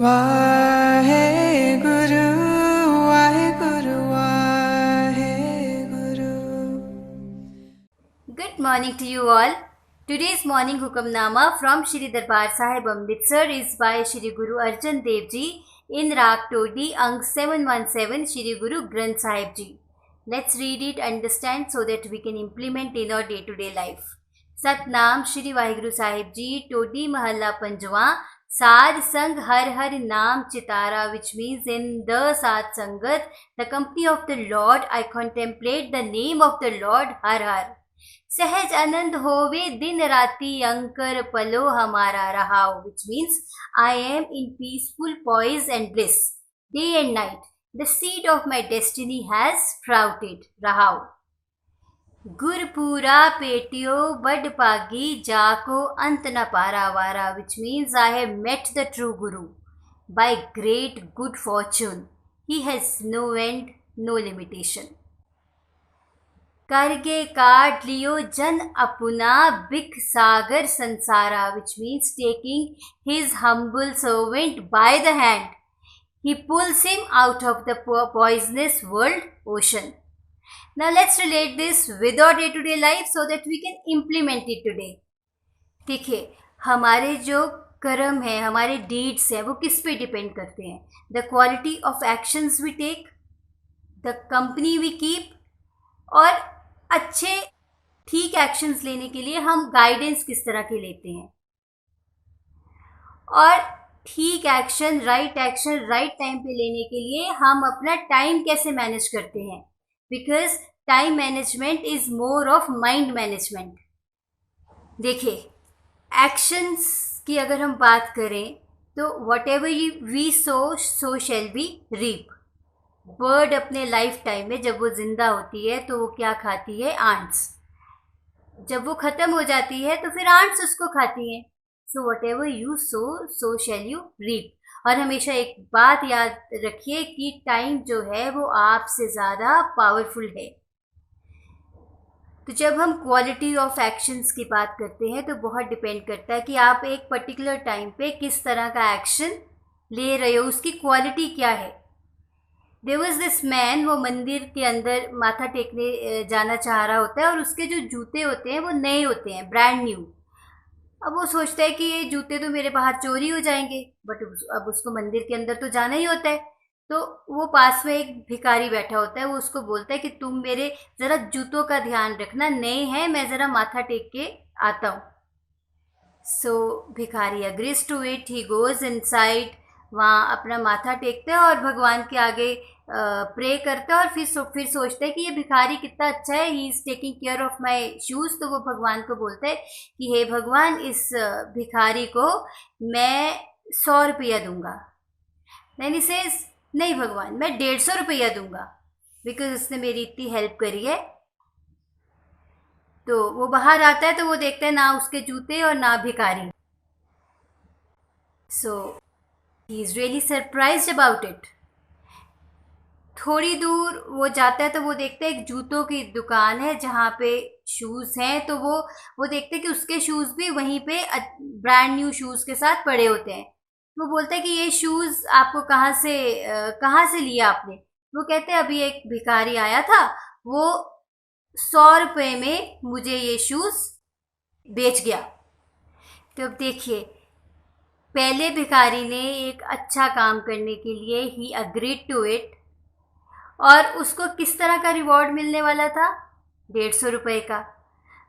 Waheguru Waheguru Waheguru. Good morning to you all. Today's morning Hukamnama from Shri Darbar Sahib Amritsar is by Shri Guru Arjan Dev Ji in Raag Todi Ang 717 Shri Guru Granth Sahib Ji. Let's read it, understand so that we can implement in our day-to-day life. Satnam Shri Vaheguru Sahib Ji, Todi Mahalla Panjwa, Sad Sang Har Har Naam Chitara, which means in the Sad Sangat, the company of the Lord, I contemplate the name of the Lord Har Har. सहज आनंद होवे दिन राति अंकर पलो हमारा रहाओ, which means I am in peaceful poise and bliss day and night. The seed of my destiny has sprouted. रहाओ गुरपूरा पेटियो बड पागी जाको अंत न पारा वारा, which means I have met the true Guru by great good fortune. He has no end, no limitation. करगे काट लियो जन अपना बिक सागर संसारा, which means taking his humble servant by the hand, he pulls him out of the poisonous world ocean. Now let's relate this with our day-to-day life so that we can implement it today. ठीक है, हमारे जो कर्म है, हमारे deeds हैं, वो किस पे डिपेंड करते हैं? The quality of actions we take, the company we keep, और अच्छे ठीक एक्शंस लेने के लिए हम गाइडेंस किस तरह के लेते हैं, और ठीक एक्शन राइट टाइम पे लेने के लिए हम अपना टाइम कैसे मैनेज करते हैं, because time management is more of mind management. देखिए, एक्शंस की अगर हम बात करें तो whatever we sow shall we reap. Bird अपने लाइफ टाइम में जब वो जिंदा होती है तो वो क्या खाती है? आंट्स. जब वो ख़त्म हो जाती है तो फिर आंट्स उसको खाती हैं. So whatever you sow shall you reap. और हमेशा एक बात याद रखिए कि टाइम जो है वो आपसे ज़्यादा पावरफुल है. तो जब हम क्वालिटी ऑफ एक्शंस की बात करते हैं तो बहुत डिपेंड करता है कि आप एक पर्टिकुलर टाइम पे किस तरह का एक्शन ले रहे हो, उसकी क्वालिटी क्या है. देयर वाज दिस मैन, वो मंदिर के अंदर माथा टेकने जाना चाह रहा होता है और उसके जो जूते होते हैं वो नए होते हैं, ब्रांड न्यू. अब वो सोचता है कि ये जूते तो मेरे बाहर चोरी हो जाएंगे, बट अब उसको मंदिर के अंदर तो जाना ही होता है. तो वो पास में एक भिखारी बैठा होता है, वो उसको बोलता है कि तुम मेरे ज़रा जूतों का ध्यान रखना, नए हैं, मैं ज़रा माथा टेक के आता हूँ. सो भिखारी agrees to it. He goes inside, वहाँ अपना माथा टेकता है और भगवान के आगे प्रे करता है, और फिर सोचता है कि ये भिखारी कितना अच्छा है, he is taking care of my shoes. तो वो भगवान को बोलता है कि हे भगवान, इस भिखारी को मैं 100 रुपया दूंगा. नहीं सेज, नहीं भगवान, मैं 150 रुपया दूंगा, बिकॉज उसने मेरी इतनी हेल्प करी है. तो वो बाहर आता है तो वो देखता है ना उसके जूते और ना भिखारी. So he is really surprised about it. थोड़ी दूर वो जाता है तो वो देखता है एक जूतों की दुकान है जहाँ पे शूज़ हैं. तो वो देखता है कि उसके शूज़ भी वहीं पे ब्रांड न्यू शूज़ के साथ पड़े होते हैं. वो बोलता है कि ये शूज़ आपको कहाँ से लिया आपने? वो कहते हैं अभी एक भिखारी आया था, वो 100 रुपये में मुझे ये शूज़ बेच गया. तो अब देखिए, पहले भिखारी ने एक अच्छा काम करने के लिए ही अग्रीड टू इट, और उसको किस तरह का रिवॉर्ड मिलने वाला था? 150 रुपये का.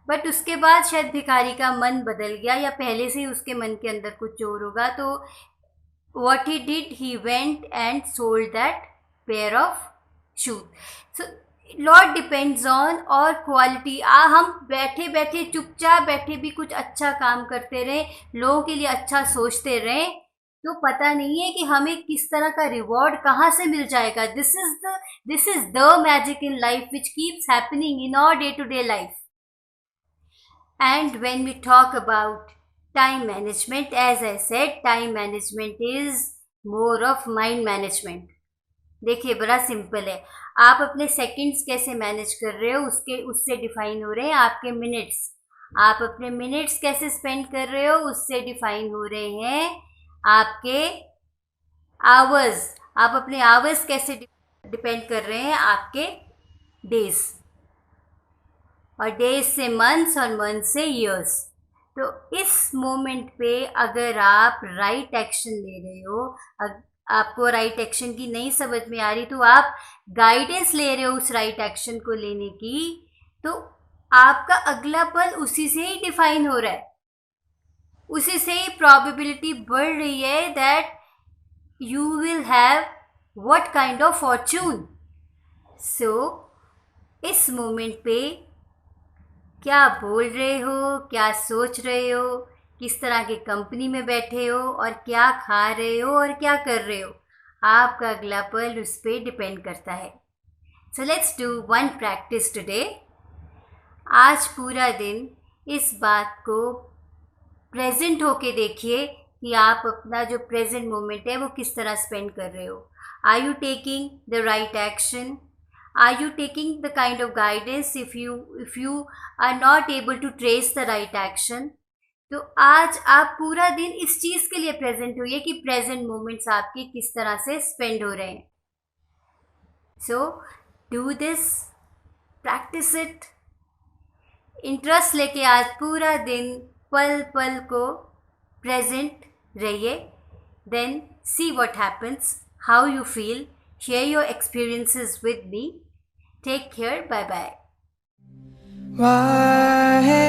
बट उसके बाद शायद भिखारी का मन बदल गया, या पहले से ही उसके मन के अंदर कुछ चोर होगा. तो what he did, he went and sold that pair of shoes. So Lord depends on और क्वालिटी. हम बैठे बैठे चुपचाप बैठे भी कुछ अच्छा काम करते रहें, लोगों के लिए अच्छा सोचते रहें, तो पता नहीं है कि हमें किस तरह का रिवॉर्ड कहाँ से मिल जाएगा. This is the magic in life which keeps happening in our day to day life. And when we talk about time management, as I said, time management is more of mind management. देखिए, बड़ा simple है. आप अपने seconds कैसे manage कर रहे हो उससे डिफाइन हो रहे हैं आपके मिनट्स. आप अपने मिनट्स कैसे स्पेंड कर रहे हो उससे डिफाइन हो रहे हैं आपके आवर्स, आप अपने आवर्स कैसे डिपेंड कर रहे हैं आपके डेज, और डेज से मंथ्स और मंथ से ईयर्स। तो इस मोमेंट पे अगर आप राइट एक्शन ले रहे हो, आपको राइट एक्शन की नहीं समझ में आ रही, तो आप गाइडेंस ले रहे हो उस राइट एक्शन को लेने की, तो आपका अगला पल उसी से ही डिफाइन हो रहा है, उसी से ही प्रोबेबिलिटी बढ़ रही है that you will have what kind of fortune. So इस मोमेंट पे क्या बोल रहे हो, क्या सोच रहे हो, किस तरह की कंपनी में बैठे हो, और क्या खा रहे हो और क्या कर रहे हो, आपका अगला पल उस पर डिपेंड करता है। So let's do one practice today. आज पूरा दिन इस बात को प्रेजेंट होके देखिए कि आप अपना जो प्रेजेंट मोमेंट है वो किस तरह स्पेंड कर रहे हो। Are you taking the right action? Are you taking the kind of guidance if you are not able to trace the right action? तो आज आप पूरा दिन इस चीज़ के लिए प्रेजेंट होइए कि प्रेजेंट मोमेंट्स आपके किस तरह से स्पेंड हो रहे हैं। So do this, practice it, interest लेके आज पूरा दिन पल पल को प्रेजेंट रहिए। Then see what happens, how you feel, share your experiences with me. Take care. Bye bye. Waheguru.